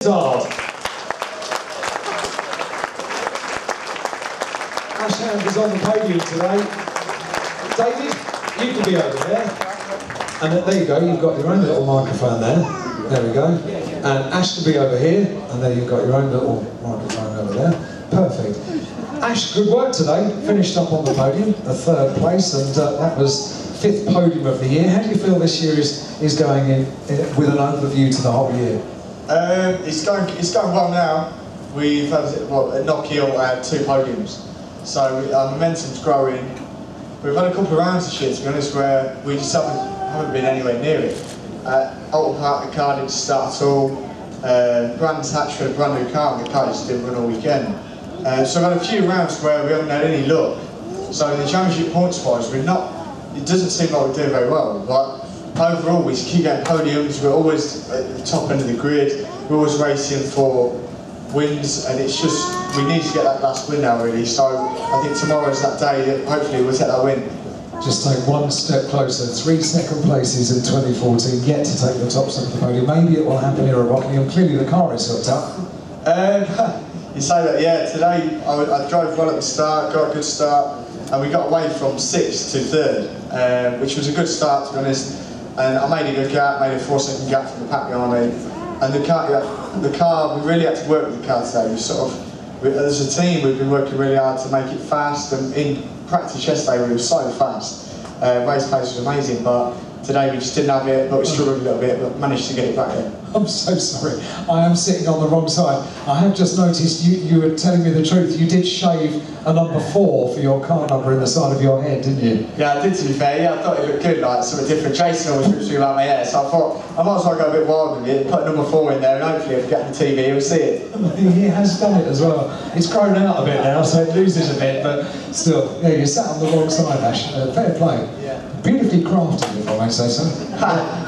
Prittard. Ashland is on the podium today. David, you can be over there. And there you go, you've got your own little microphone there. There we go. And Ash can be over here. And there you've got your own little microphone over there. Perfect. Ash, good work today. Finished up on the podium, a 3rd place, and that was 5th podium of the year. How do you feel this year is going in with an overview to the whole year? It's going well now. We've had, at Knockhill, 2 podiums. So our momentum's growing. We've had a couple of rounds this year, to be honest, where we just haven't been anywhere near it. Autosport, the car didn't start at all. Brand's hatched for a brand new car, and the car just didn't run all weekend. So we've had a few rounds where we haven't had any luck. So in the championship points wise, it doesn't seem like we're doing very well. But overall, we keep getting podiums. We're always at the top end of the grid. We're always racing for wins, and it's just we need to get that last win now, really. So I think tomorrow's that day that hopefully we'll take that win. Just take one step closer. 3 second places in 2014, yet to take the top step of the podium. Maybe it will happen here at Rockingham. Clearly the car is hooked up. You say that, yeah. Today I drove well at the start, got a good start, and we got away from 6th to 3rd, which was a good start, to be honest. And I made a good gap, made a 4-second gap from the pack behind me. And the car, we really had to work with the car today. As a team, we've been working really hard to make it fast, and in practice yesterday we were so fast. Race pace was amazing, but today we just didn't have it, but we struggled a little bit, but managed to get it back in. I'm so sorry, I am sitting on the wrong side. I have just noticed you were telling me the truth. You did shave a number 4 for your car number in the side of your head, didn't you? Yeah, I did, to be fair. Yeah, I thought it looked good, like something different. Jason always rips me about my hair, so I thought I might as well go a bit wild with it, put a number 4 in there, and hopefully if we get on the TV, you'll see it. He has done it as well. It's grown out a bit now, so it loses a bit, but still, yeah, you sat on the wrong side, Ash. Fair play. Yeah. Beautifully crafted, if I may say so.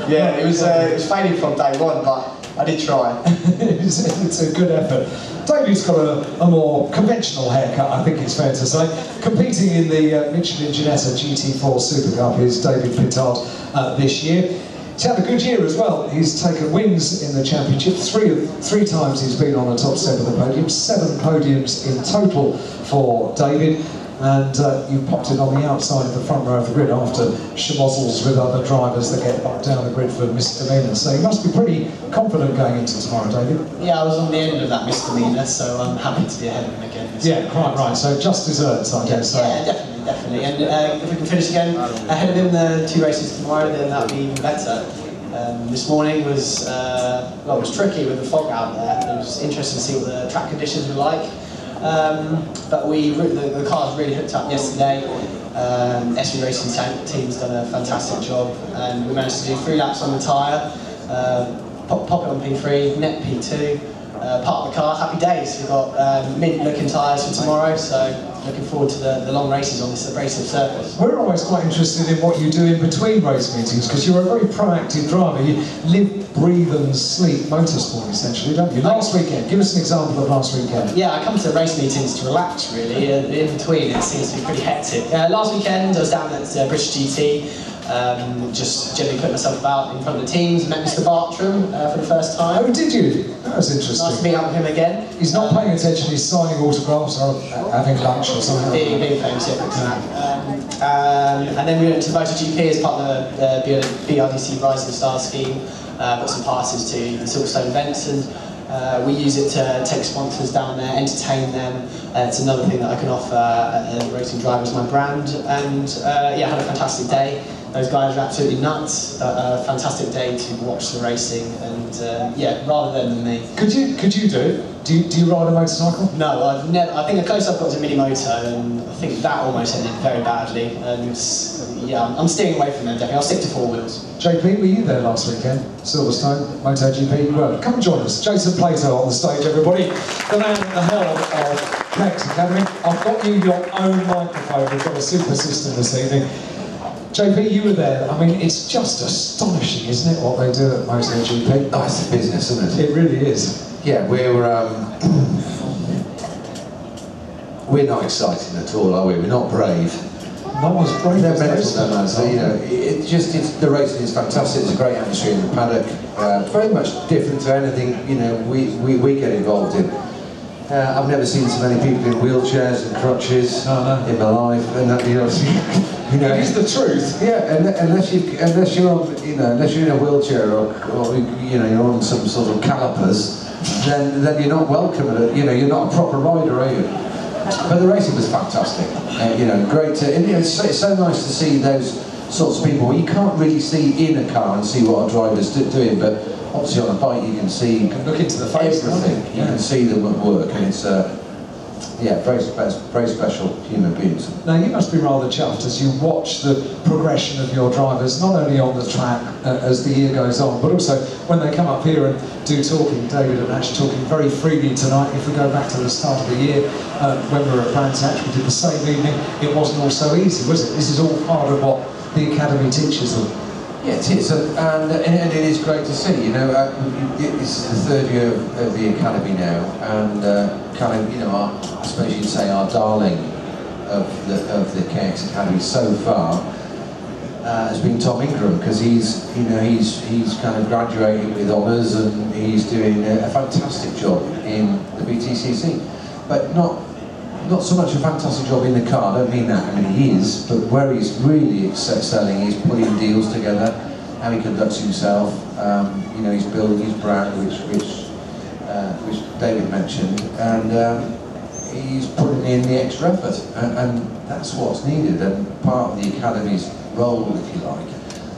Yeah, it was fading from day one, but I did try. It's a good effort. David's got a more conventional haircut, I think it's fair to say. Competing in the Mitchel and Ginetta GT4 Super Cup is David Prittard this year. He's had a good year as well. He's taken wins in the championship. Three times he's been on the top step of the podium. 7 podiums in total for David. And you popped it on the outside of the front row of the grid after schmozzles with other drivers that get bumped down the grid for misdemeanors. So you must be pretty confident going into tomorrow, David. Yeah, I was on the end of that misdemeanor, so I'm happy to be ahead of him again. Yeah, quite right. So just desserts, I guess. Yeah, definitely. And if we can finish again ahead of him the 2 races tomorrow, then that would be even better. This morning was tricky with the fog out there. It was interesting to see what the track conditions were like. But the car's really hooked up yesterday. SV Racing team's done a fantastic job, and we managed to do 3 laps on the tyre, pop it on P3, net P2, park the car, happy days. We've got mint-looking tyres for tomorrow, so looking forward to the long races on this abrasive surface. We're always quite interested in what you do in between race meetings, because you're a very proactive driver. You live, breathe and sleep motorsport essentially, don't you? Last weekend, give us an example of last weekend. Yeah, I come to race meetings to relax really, and in between it seems to be pretty hectic. Last weekend I was down at British GT, just generally put myself about in front of the teams, met Mr. Bartrum for the first time. Oh, did you? That was interesting. Nice to meet up with him again. He's not paying attention, he's signing autographs or having lunch or something. Being famous, and then we went to MotoGP as part of the BRDC Rising Star scheme. Got some passes to the Silverstone events, and we use it to take sponsors down there, entertain them. It's another thing that I can offer as a racing driver as my brand. And yeah, had a fantastic day. Those guys are absolutely nuts. A fantastic day to watch the racing, and yeah, rather than me. Could you do it? Do you ride a motorcycle? No, I've never. I think the closest I've got is a mini moto, and I think that almost ended very badly. And yeah, I'm steering away from them. Definitely, I'll stick to 4 wheels. JP, were you there last weekend? Silverstone, MotoGP. You were. Come and join us. Jason Plato on the stage, everybody. The man at the helm of Connect Academy. I've got you your own microphone. We've got a super system this evening. JP, you were there. I mean, it's just astonishing, isn't it, what they do at MotoGP? Oh, it's a business, isn't it? It really is. Yeah, we're not exciting at all, are we? We're not brave. Not as brave They're as mental, those. though, man. So, you know, the racing is fantastic. It's a great atmosphere in the paddock. Very much different to anything, you know, we get involved in. I've never seen so many people in wheelchairs and crutches in my life, and that, you know, It is the truth. Yeah, unless you're on, you know, unless you're in a wheelchair or you know, you're on some sort of calipers, then you're not welcome. You know, you're not a proper rider, are you? But the racing was fantastic. You know, great. And, you know, it's so nice to see those sorts of people where you can't really see in a car and see what a driver's doing, but obviously on a bike you can see. You can look into the face. Everything. You can see them at work, and it's yeah, very special human beings. Now you must be rather chuffed as you watch the progression of your drivers, not only on the track as the year goes on, but also when they come up here and do talking. David and Ash talking very freely tonight. If we go back to the start of the year, when we were at Brands Hatch, we did the same evening. It wasn't all so easy, was it? This is all part of what the Academy teaches them. Yeah, it is, and it is great to see. You know, this is the third year of the Academy now, and kind of, you know, I suppose you'd say our darling of the KX Academy so far has been Tom Ingram, because he's kind of graduated with honours, and he's doing a fantastic job in the BTCC, but not so much a fantastic job in the car, I don't mean that, I mean he is, but where he's really excelling is putting deals together, how he conducts himself, you know, he's building his brand, which David mentioned, and he's putting in the extra effort, and that's what's needed, and part of the Academy's role, if you like,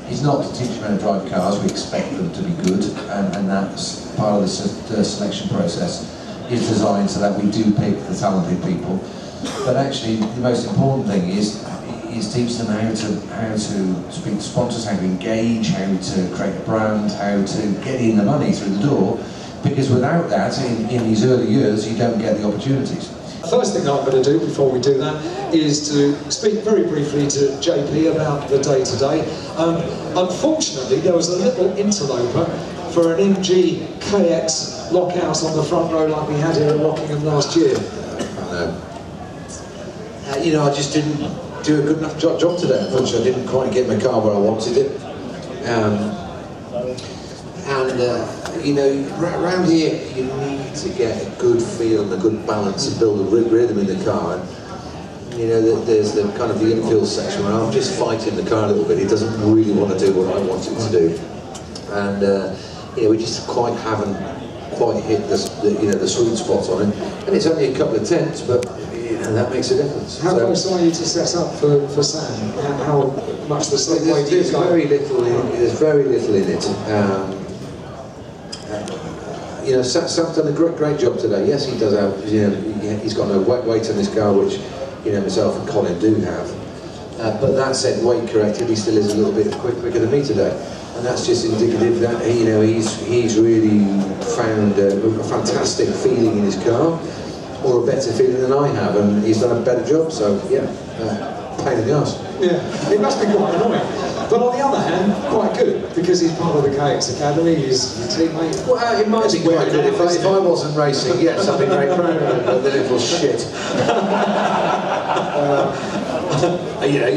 is not to teach them how to drive cars. We expect them to be good, and that's part of the selection process. Is designed so that we do pick the talented people, but actually the most important thing is teach them how to speak to sponsors, how to engage, how to create a brand, how to get in the money through the door, because without that, in these early years, you don't get the opportunities. First thing I'm going to do before we do that is to speak very briefly to JP about the day-to-day. Unfortunately, there was a little interloper for an MG KX lockout on the front row like we had here at Rockingham last year. You know, I just didn't do a good enough job today. Unfortunately, I didn't quite get my car where I wanted it. You know, around here, you need to get a good feel and a good balance and build a rhythm in the car. And, you know, there's the kind of the infield section where I'm just fighting the car a little bit. It doesn't really want to do what I want it to do. And, you know, we just haven't quite hit the sweet spot on it. And it's only a couple of tenths, but you know, that makes a difference. How close are you to set up for Sam? How much the same way do you go? There's very little in it. You know, Sam's done a great job today. Yes, he does have, you know, he's got no weight on this car, which, you know, myself and Colin do have. But that said, weight corrected, he still is a little bit quicker than me today. And that's just indicative that, you know, he's really found a fantastic feeling in his car, or a better feeling than I have, and he's done a better job, so yeah, pain in the arse. Yeah, it must be quite annoying. But on the other hand, quite good, because he's part of the KX Academy, he's your teammate. Well, it might be quite good if I wasn't racing, yes, I'd be very proud of it, but then it was shit. You know,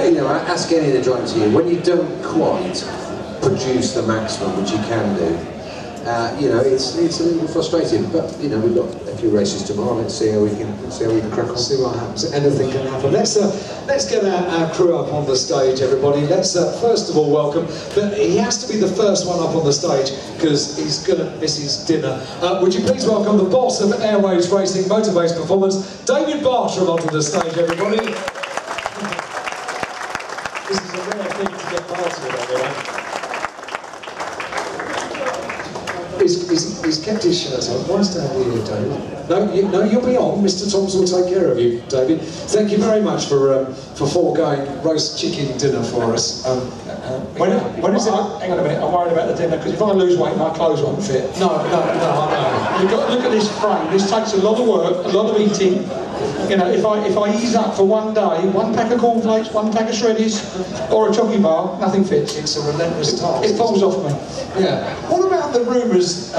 you know, ask any of the drivers here, when you don't quite produce the maximum which you can do, you know, it's a little frustrating, but you know, we've got a few races tomorrow. Let's see how we can crack on. See what happens. Anything can happen. Let's get our crew up on the stage, everybody. Let's first of all welcome. But he has to be the first one up on the stage because he's going to miss his dinner. Would you please welcome the boss of Airways Racing Motor-Based Performance, David Bartrum, onto the stage, everybody. This is a rare thing to get past with, everyone. He's kept his shirt on. Why stand here, David? No, you'll be on. Mr. Thompson will take care of you, David. Thank you very much for foregoing roast chicken dinner for us. When is it? Hang on a minute. I'm worried about the dinner because if I lose weight, my clothes won't fit. No, I know. You've got to look at this frame. This takes a lot of work, a lot of eating. You know, if I ease up for one day, one pack of cornflakes, one pack of shreddies, or a chocolate bar, nothing fits. It's a relentless task. It falls off me. Yeah. What about the rumours,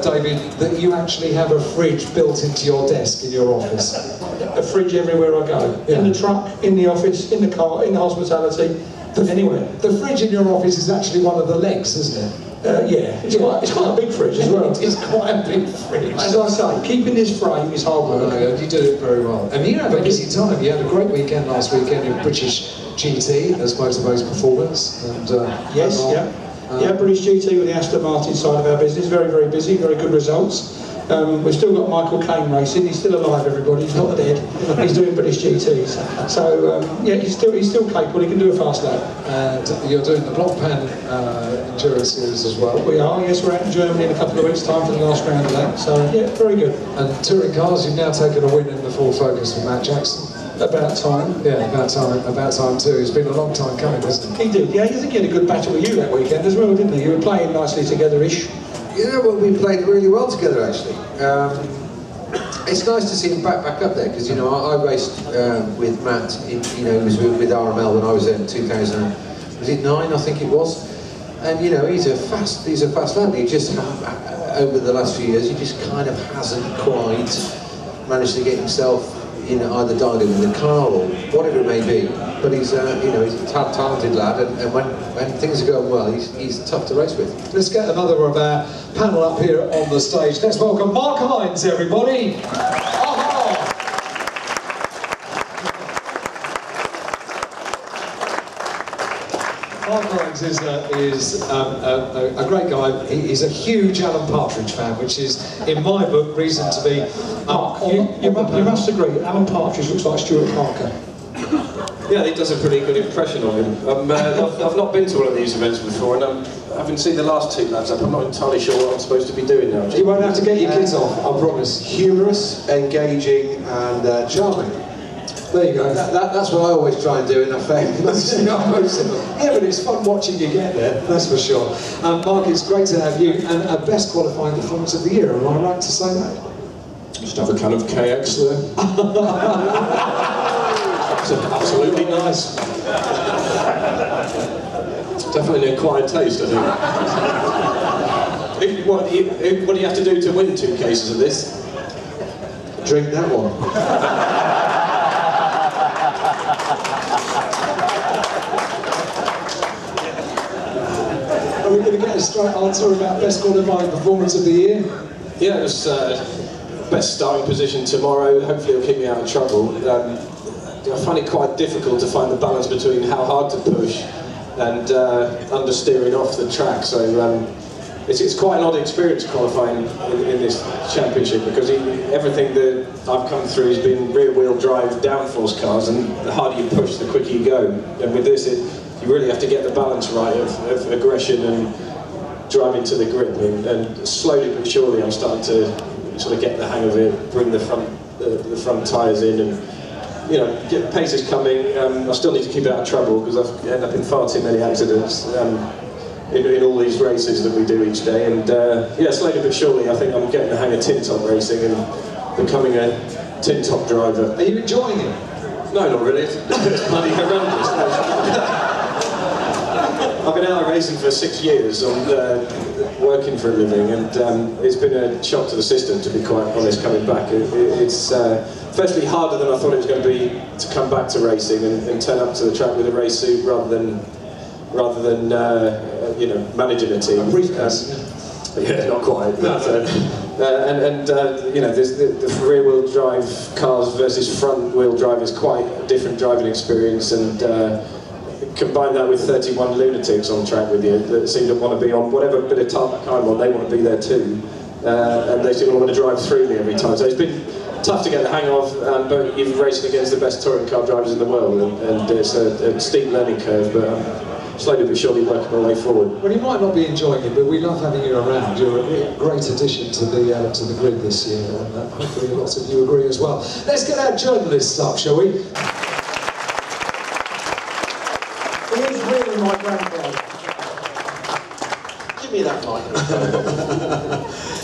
David, that you actually have a fridge built into your desk in your office? a fridge everywhere I go. Yeah. In the truck, in the office, in the car, in the hospitality, anywhere. The fridge in your office is actually one of the legs, isn't it? Yeah, it's quite a big fridge as well. It's quite a big fridge. As I say, keeping this frame is hard work. You do it very well. And you have a busy time. You had a great weekend last weekend in British GT as motorways performance. And, Yes, yeah, British GT with the Aston Martin side of our business. Very, very busy, very good results. We've still got Michael Caine racing. He's still alive, everybody. He's not dead. He's doing British GTs. So yeah, he's still capable. He can do a fast lap. And you're doing the Block Pan Endurance Series as well. We are. Yes, we're out in Germany in a couple of weeks' time for the last round of that. So yeah, very good. And touring cars, you've now taken a win in the Full Focus with Matt Jackson. About time. Yeah, about time too. It's been a long time coming, hasn't it? He did. Yeah, I think he had a good battle with you that weekend as well, didn't he? You were playing nicely together-ish. Yeah, well, we played really well together actually. It's nice to see him back up there because I raced with Matt. He was with RML when I was there in 2009, I think it was. And he's a fast lad. He just over the last few years, he just kind of hasn't quite managed to get himself either dialed in with the car or whatever it may be. But he's he's a talented lad, and when things are going well, he's tough to race with. Let's get another of our panel up here on the stage. Let's welcome Marc Hines, everybody. Marc Hines is a great guy. He's a huge Alan Partridge fan, which is, in my book, reason to be. Mark, you must agree, Alan Partridge looks like Stuart Parker. Yeah, he does a pretty good impression of him. I've not been to one of these events before, and having seen the last two lads up, I'm not entirely sure what I'm supposed to be doing now. You won't have to get your kids off, I promise. Humorous, engaging, and charming. There you go. That's what I always try and do in a fair. Yeah, but it's fun watching you get there, that's for sure. Marc, it's great to have you, and a best qualifying performance of the year, am I right to say that? Just have a can of KX there. Absolutely nice. Definitely an acquired taste, I think. What do you have to do to win 2 cases of this? Drink that one. Are we going to get a straight answer about best qualifying performance of the year? Yeah, it was best starting position tomorrow. Hopefully it'll keep me out of trouble. I find it quite difficult to find the balance between how hard to push and understeering off the track. So it's quite an odd experience qualifying in this championship, because everything that I've come through has been rear-wheel drive downforce cars, and the harder you push, the quicker you go. And with this, you really have to get the balance right of aggression and driving to the grip. And slowly but surely, I'm starting to sort of get the hang of it, bring the front tyres in, and get paces coming. I still need to keep out of trouble because I end up in far too many accidents in all these races that we do each day. And yeah, slowly but surely, I think I'm getting the hang of tin top racing and becoming a tin top driver. Are you enjoying it? No, not really. It's bloody horrendous. I've been out of racing for 6 years on working for a living, and it's been a shock to the system, to be quite honest, coming back. It's firstly harder than I thought it was going to be to come back to racing and turn up to the track with a race suit rather than managing a team. A briefcase. Yeah, not quite. But, the rear-wheel drive cars versus front-wheel drive is quite a different driving experience, and combine that with 31 lunatics on track with you that seem to want to be on whatever bit of tarmac I'm on, they want to be there too, and they seem to want to drive through me every time. So it's been tough to get the hang of, but you're racing against the best touring car drivers in the world, and it's a steep learning curve, but slowly but surely working my way forward. Well, you might not be enjoying it, but we love having you around. You're a great addition to the grid this year, and hopefully lots of you agree as well. Let's get our journalists up, shall we? He is really my grandfather. Give me that mic.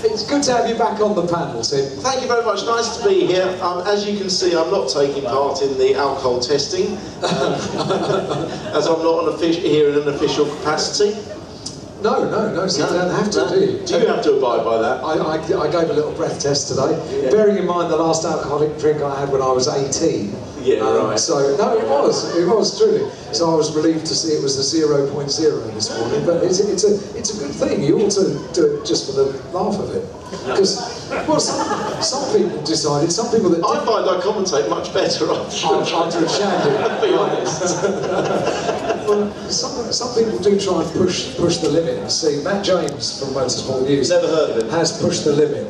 It's good to have you back on the panel, Tim. Thank you very much. Nice to be here. As you can see, I'm not taking part in the alcohol testing, as I'm not here in an official capacity. No, so you don't have to, do you? Do you have to abide by that? I gave a little breath test today, bearing in mind the last alcoholic drink I had when I was 18. Yeah, right. So, no, it was truly. So I was relieved to see it was the 0.0 this morning, but it's a good thing. You ought to do it just for the laugh of it. Because, well, some people decided, some people that... I find I commentate much better after a shandy. I'll be honest. Well, some people do try and push the limit. See, Matt James from Autosport News Never heard of it. has pushed the limit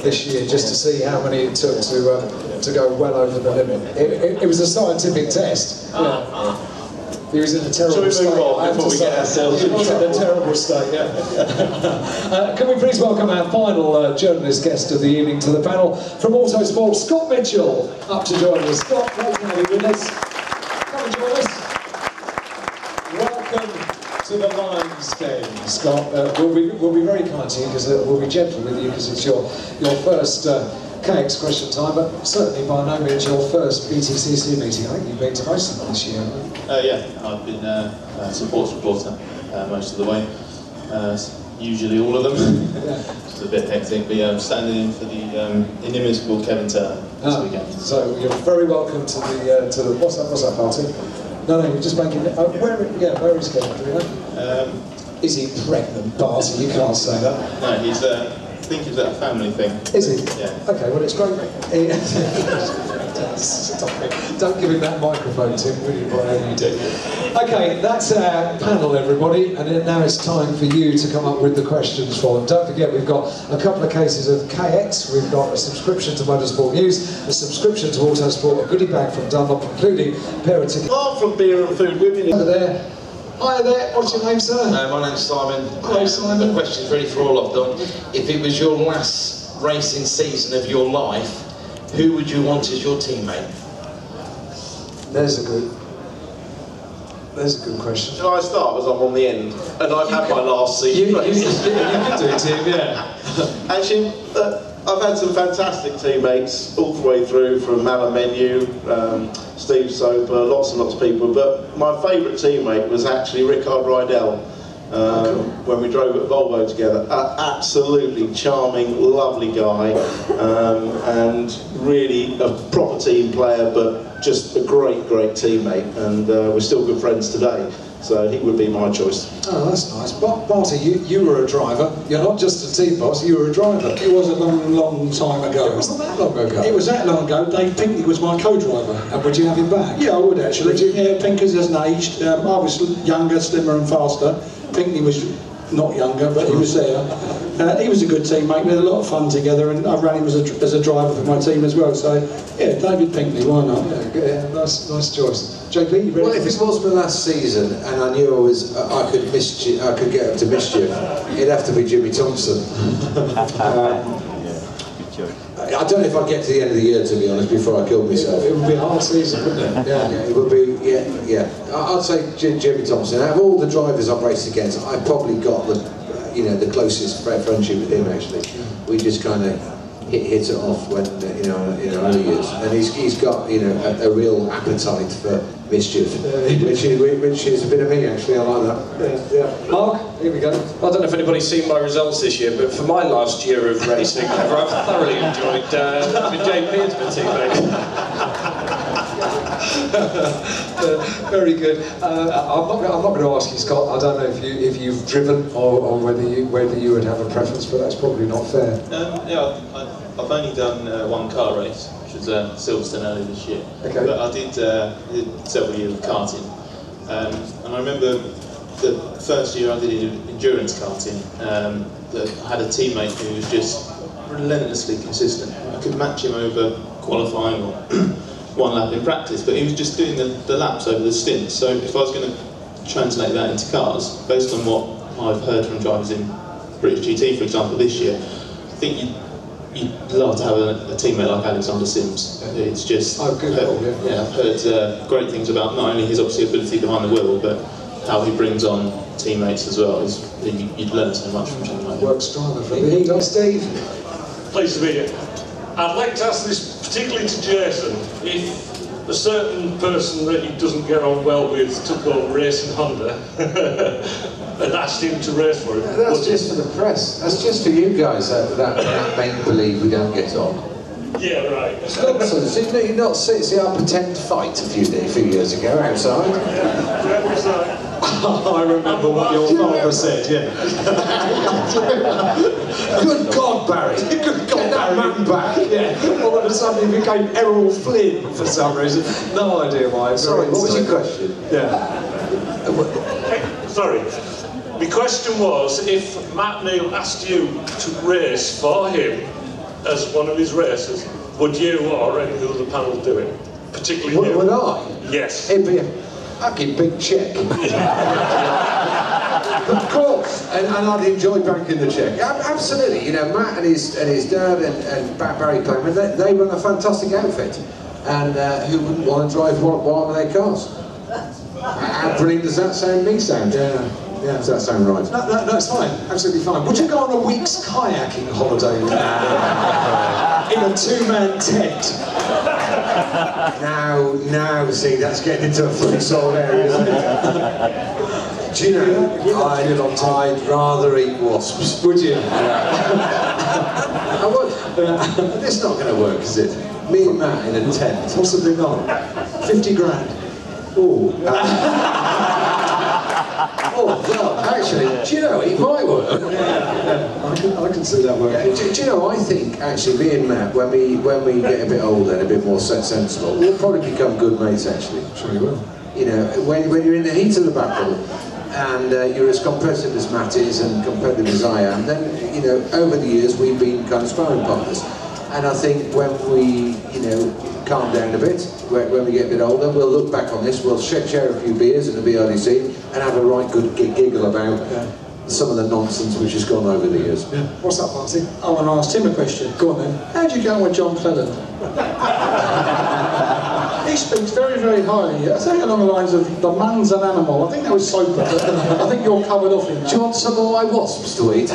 this year just to see how many it took to go well over the limit. It was a scientific test. Yeah. He was in a terrible state. Before we get ourselves he was in a terrible state, yeah. Can we please welcome our final journalist guest of the evening to the panel from Autosport, Scott Mitchell, up to join us. Scott, great to have you with us. Come and join us. Welcome to the Hines game, Scott. We'll be very kind to you because we'll be gentle with you because it's your first KX question time, but certainly by no means your first BTCC meeting. I think you've been to most of them this year, haven't you? Yeah, I've been a support reporter most of the way, usually all of them. It's a bit hectic, but yeah, I'm standing in for the inimitable Kevin Turner this weekend. So you're very welcome to the what's that party? No, you're just making it. Where is Kevin? Do you know? Is he pregnant, Barty? You can't say that. No, he's. I think it's a family thing. Is he? Yeah. Okay, well it's great. Don't give him that microphone, Tim, will you, whatever you do. Okay, that's our panel, everybody, and now it's time for you to come up with the questions for them. Don't forget, we've got a couple of cases of KX, we've got a subscription to Motorsport News, a subscription to Autosport, a goodie bag from Dunlop, including a pair of tickets. Apart from beer and food, women... Over there. Hi there, what's your name, sir? My name's Simon. Hello, Simon. The question's really for all of them. If it was your last racing season of your life, who would you want as your teammate? There's a good question. Shall I start as I'm on the end? And I've had my last season. You can do it, Tim, yeah. Actually, I've had some fantastic teammates all the way through, from Alan Menu, Steve Soper, lots and lots of people, but my favourite teammate was actually Rickard Rydell. When we drove at Volvo together, absolutely charming, lovely guy, and really a proper team player, but just a great teammate, and we're still good friends today. So he would be my choice. Oh, that's nice. Barty, you were a driver. You're not just a team boss, you were a driver. It was a long time ago. It wasn't that long ago. It was that long ago. Dave Pinkley was my co-driver. And would you have him back? Yeah, I would actually. Would you? Yeah, Pinkley hasn't aged. I was younger, slimmer and faster. Pinkley was not younger, but he was there. He was a good teammate. We had a lot of fun together, and I ran him as a driver for my team as well. So, yeah, David Pinkley, why not? Yeah, nice choice. JP, you ready? Well, if it was my last season and I knew I could get up to mischief, it'd have to be Jimmy Thompson. I don't know if I'd get to the end of the year, to be honest, before I killed myself. It would be a hard season, wouldn't it? Yeah, it would be. Yeah. I'd say Jimmy Thompson. Out of all the drivers I've raced against, I've probably got the closest friendship with him. Actually, we just kind of hit it off when in early years, and he's got a real appetite for mischief, which is a bit of me actually. I like that. Yeah. Marc, here we go. I don't know if anybody's seen my results this year, but for my last year of racing, I've thoroughly enjoyed having JP as my teammate. Very good. I'm not going to ask you, Scott. I don't know if you've driven or whether you would have a preference, but that's probably not fair. Yeah, I've only done one car race, which was Silverstone earlier this year. Okay. But I did several years of karting, and I remember the first year I did endurance karting. That I had a teammate who was just relentlessly consistent. I could match him over qualifying or one lap in practice, but he was just doing the laps over the stints. So if I was going to translate that into cars, based on what I've heard from drivers in British GT, for example, this year, I think you'd love to have a teammate like Alexander Sims. It's just, I've heard great things about not only his obviously ability behind the wheel, but how he brings on teammates as well. You'd learn so much from someone like him. Works driver for me. Steve. Pleased to be here. I'd like to ask this particularly to Jason. If a certain person that he doesn't get on well with took over racing Honda, and asked him to race for him. That's just for the press. That's just for you guys, that make-believe we don't get on. Yeah, right. It's nonsense. Did you not see our pretend fight a few years ago outside? I remember what your father said, yeah. Good God, Barry! Good God, Get that man back! Yeah. All of a sudden he became Errol Flynn for some reason. No idea why. Sorry, what was your question? Yeah. Sorry. The question was, if Matt Neal asked you to race for him as one of his racers, would you or any of the other panel do it? Particularly you? Would I? Yes. It'd be a fucking big check. Of course, and I'd enjoy banking the check. Absolutely, you know, Matt and his dad and Barry Clayman, they run a fantastic outfit, and who wouldn't want to drive one of their cars? How brilliant does that sound? Yeah. Yeah. Does that sound right? No, it's fine. Absolutely fine. Would you go on a week's kayaking holiday in a two-man tent? Now, see, that's getting into a funny sort of area, isn't it? Do you know, I'd rather eat wasps. Would you? I would. It's not going to work, is it? Me and Matt in a tent. Possibly not. 50 grand. Oh. Oh, well, actually, do you know, it might work. I can see that working. Do you know, I think, actually, me and Matt, when we get a bit older and a bit more sensible, we'll probably become good mates, actually. Sure you will. You know, when you're in the heat of the battle, and you're as competitive as Matt is and competitive as I am, then, you know, over the years, we've been kind of sparring partners. And I think when we, you know, calm down a bit, when we get a bit older, we'll look back on this, we'll share a few beers in the BRDC and have a right good giggle about some of the nonsense which has gone over the years. Yeah. What's up, Marcy? I want to ask Tim a question. Go on then. How'd you get on with John Cleland? He speaks very, very highly. I think along the lines of the man's an animal. I think that was Soper. I think you're covered off in that. Do you want some of my wasps to eat?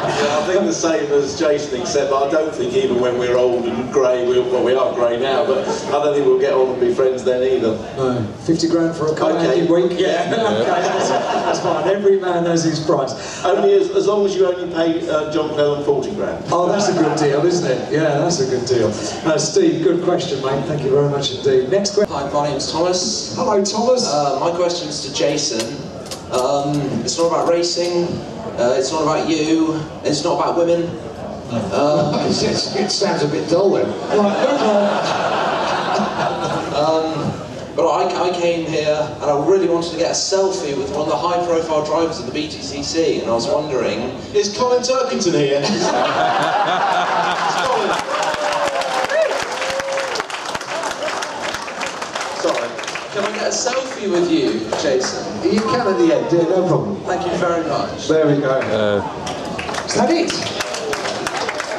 Yeah, I think the same as Jason, except I don't think even when we're old and grey, we are grey now, but I don't think we'll get on and be friends then either. No. 50 grand for a kayaking week? Yeah. Okay, that's fine. Every man knows his price. Only as long as you only pay John Cleland 40 grand. Oh, that's a good deal, isn't it? Yeah, that's a good deal. Steve, good question, mate. Thank you very much indeed. Next question. Hi, my name's Thomas. Hello, Thomas. My question's to Jason. It's not about racing, it's not about you, it's not about women. It sounds a bit dull then. But I came here and I really wanted to get a selfie with one of the high-profile drivers of the BTCC, and I was wondering... Is Colin Turkington here? Sorry. Can I get a selfie with you, Jason? You can at the end, yeah, no problem. Thank you very much. There we go. Is that it?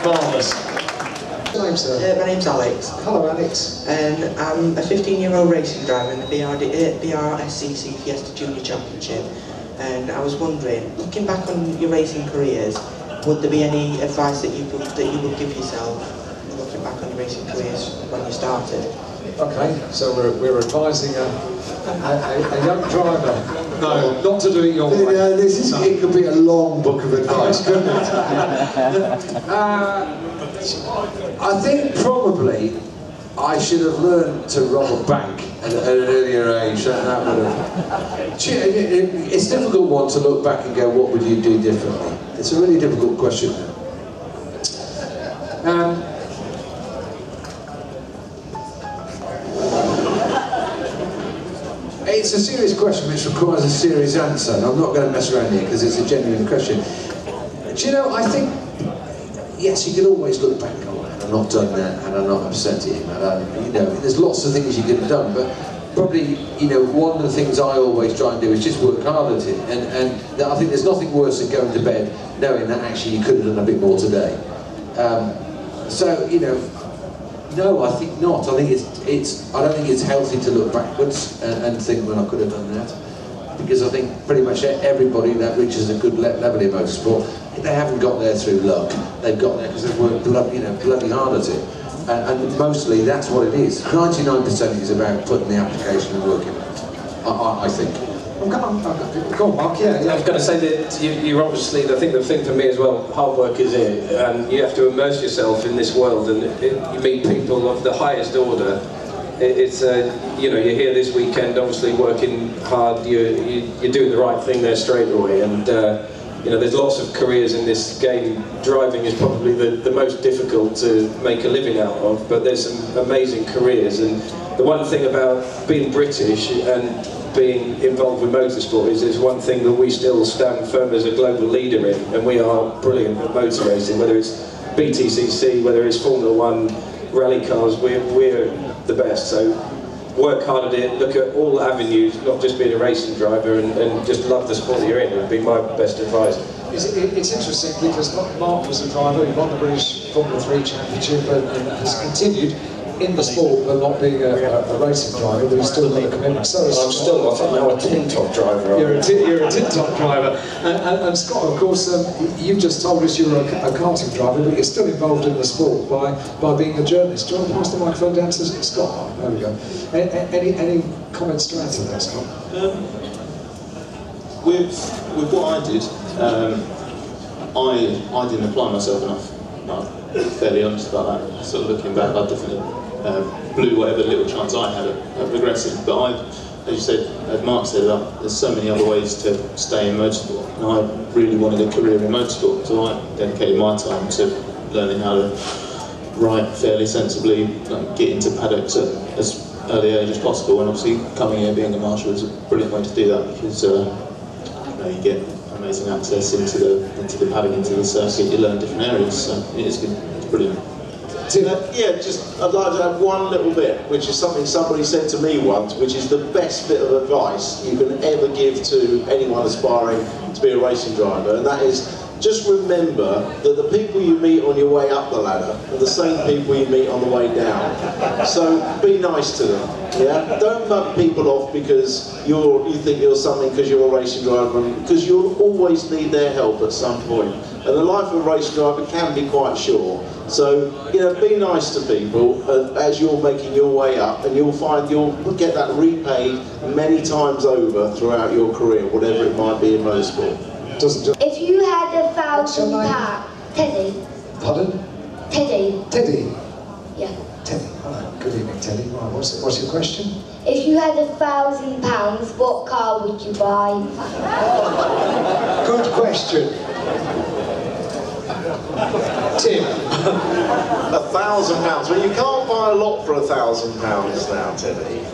Marvellous. What's your name, sir? My name's Alex. Hello, Alex. And I'm a 15-year-old racing driver in the BRSCC Fiesta Junior Championship. And I was wondering, looking back on your racing careers, would there be any advice that you would give yourself looking back on your racing careers when you started? Okay, so we're advising a young driver. No, not to do it your way. It could be a long book of advice, couldn't it? I think probably I should have learned to rob a bank at an earlier age. That would have. It's a difficult one to look back and go, what would you do differently? It's a really difficult question. It's a serious question which requires a serious answer, and I'm not going to mess around here because it's a genuine question. Do you know, I think, yes, you can always look back and go, I've not done that, and I'm not upset at him, and you know, there's lots of things you could have done, but probably, you know, one of the things I always try and do is just work hard at it, and I think there's nothing worse than going to bed knowing that actually you could have done a bit more today. So, you know, no, I think not. I think I don't think it's healthy to look backwards and think, well, I could have done that. Because I think pretty much everybody that reaches a good level in motorsport, they haven't got there through luck. They've got there because they've worked bloody hard at it. And mostly that's what it is. 99% is about putting the application and working. I think. Go on, Mark. Yeah. I was going to say that you're obviously, I think the thing for me as well, hard work is it, and you have to immerse yourself in this world, and you meet people of the highest order. It's you know, you're here this weekend, obviously working hard, you're doing the right thing there straight away, and you know, there's lots of careers in this game. Driving is probably the most difficult to make a living out of, but there's some amazing careers, and the one thing about being British and being involved with motorsport is there's one thing that we still stand firm as a global leader in, and we are brilliant at motor racing, whether it's BTCC, whether it's Formula 1, rally cars, we're the best. So work hard at it, look at all avenues, not just being a racing driver, and just love the sport you're in, would be my best advice. It's interesting because Marc was a driver, he won the British Formula 3 Championship and has continued in the sport, but not being a racing driver, but he's still got a commitment. So I'm still not, I'm now a tin-top driver. You're a tin-top driver. And Scott, of course, you've just told us you're a karting driver, but you're still involved in the sport by being a journalist. Do you want to pass the microphone down to Scott? There we go. Any comments to add to that, Scott? With what I did, I didn't apply myself enough. I'm fairly honest about that. Sort of looking back, I definitely blew whatever little chance I had at progressing. But as you said, as Marc said, there's so many other ways to stay in motorsport, and I really wanted a career in motorsport, so I dedicated my time to learning how to ride fairly sensibly, get into paddocks at as early age as possible, and obviously coming here being a marshal is a brilliant way to do that, because you get amazing access into the paddock, into the circuit, you learn different areas, so it is good, it's brilliant. Yeah, I'd like to add one little bit, which is something somebody said to me once, which is the best bit of advice you can ever give to anyone aspiring to be a racing driver, and that is, just remember that the people you meet on your way up the ladder are the same people you meet on the way down. So be nice to them. Yeah, don't mug people off because you think you're something because you're a racing driver, because you'll always need their help at some point. And the life of a racing driver can be quite short. So, you know, be nice to people as you're making your way up, and you'll find you'll get that repaid many times over throughout your career, whatever it might be in motorsport. If you had £1,000, Teddy. Pardon? Teddy. Teddy? Yeah. Teddy. Hello. Good evening, Teddy. Right, what's your question? If you had £1,000, what car would you buy? Good question. Tim. £1,000. Well, you can't buy a lot for £1,000 now, Teddy.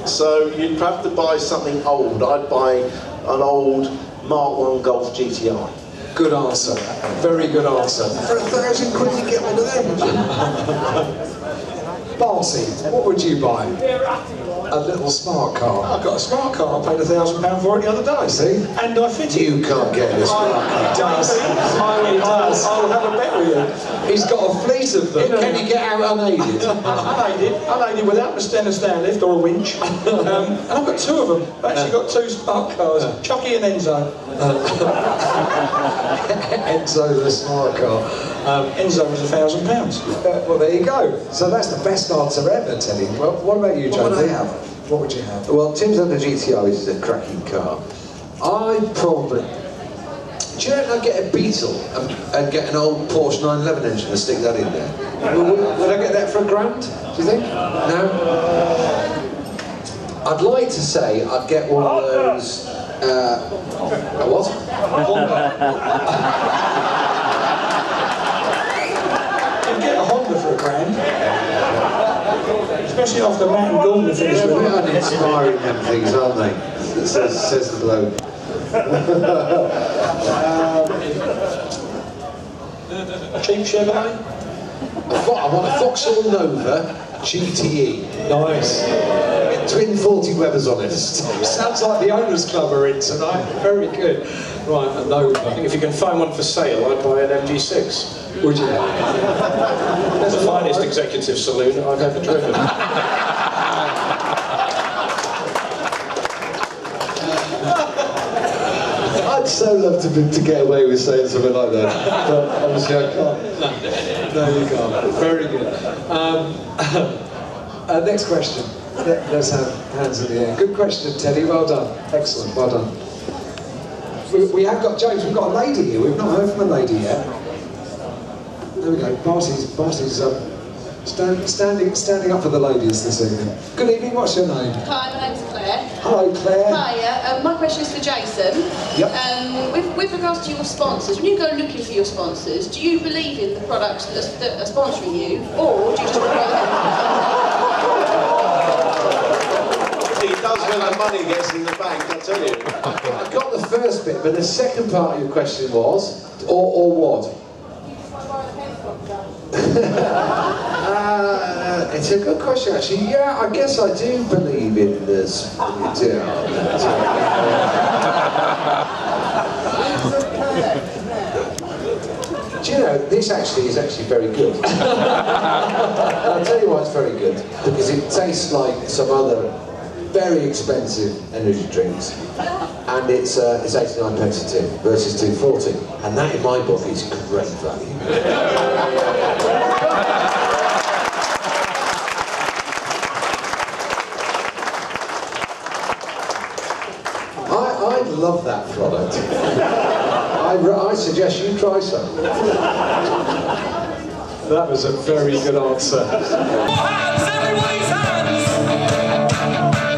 So you'd have to buy something old. I'd buy an old Mark 1 Golf GTI. Good answer. Very good answer. For £1,000 quid you get one of them. Barty, what would you buy? A little smart car. I've got a smart car. I paid £1,000 for it the other day. See? And I fitted. You can't get this smart car. He does. I'll have a bet with you. He's got a fleet of them. Can you get out unaided? Unaided without a stand lift or a winch. And I've got two of them. I've actually got two smart cars, Chucky and Enzo. Enzo the smart car. Enzo was £1,000. Well, there you go. So that's the best answer ever, Teddy. Well, what about you, Joe? What would I have? What would you have? Well, Tim's had a GTI, which is a cracking car. I'd probably... Do you reckon I'd get a Beetle and get an old Porsche 911 engine and stick that in there? Would I get that for £1,000, do you think? No? I'd like to say I'd get one of those... a what? You'd get a Honda for £1,000. Especially after Matt and Gordon finished with it. Uninspiring them things, aren't they? Says the bloke. Cheap Chevrolet? I want a Vauxhall Nova GTE. Nice. Twin 40 Webers on it. Sounds like the owners' club are in tonight. Very good. Right, a Nova. I think if you can find one for sale, I'd buy an MG6. Would you? That's the finest executive saloon I've ever driven. I'd so love to get away with saying something like that, but obviously I can't. No, you can't. Very good. Next question. Let's have hands in the air. Good question, Teddy. Well done. Excellent. Well done. We have got, James, we've got a lady here. We've not heard from a lady yet. There we go. Barty's standing up for the ladies this evening. Good evening. What's your name? Hi, my name's Claire. Hello, Claire. Hiya. My question is for Jason. Yep. With regards to your sponsors, when you go looking for your sponsors, do you believe in the products that are sponsoring you, or do you just He does when the money gets in the bank, I tell you. I got the first bit, but the second part of your question was, or what? It's a good question, actually. Yeah, I guess I do believe in this. Do you know, this actually is very good. And I'll tell you why it's very good. Because it tastes like some other very expensive energy drinks. And it's 89 pence a tin versus 240. And that, in my book, is great value. I love that product. I suggest you try some. That was a very good answer. Hands, everybody's hands!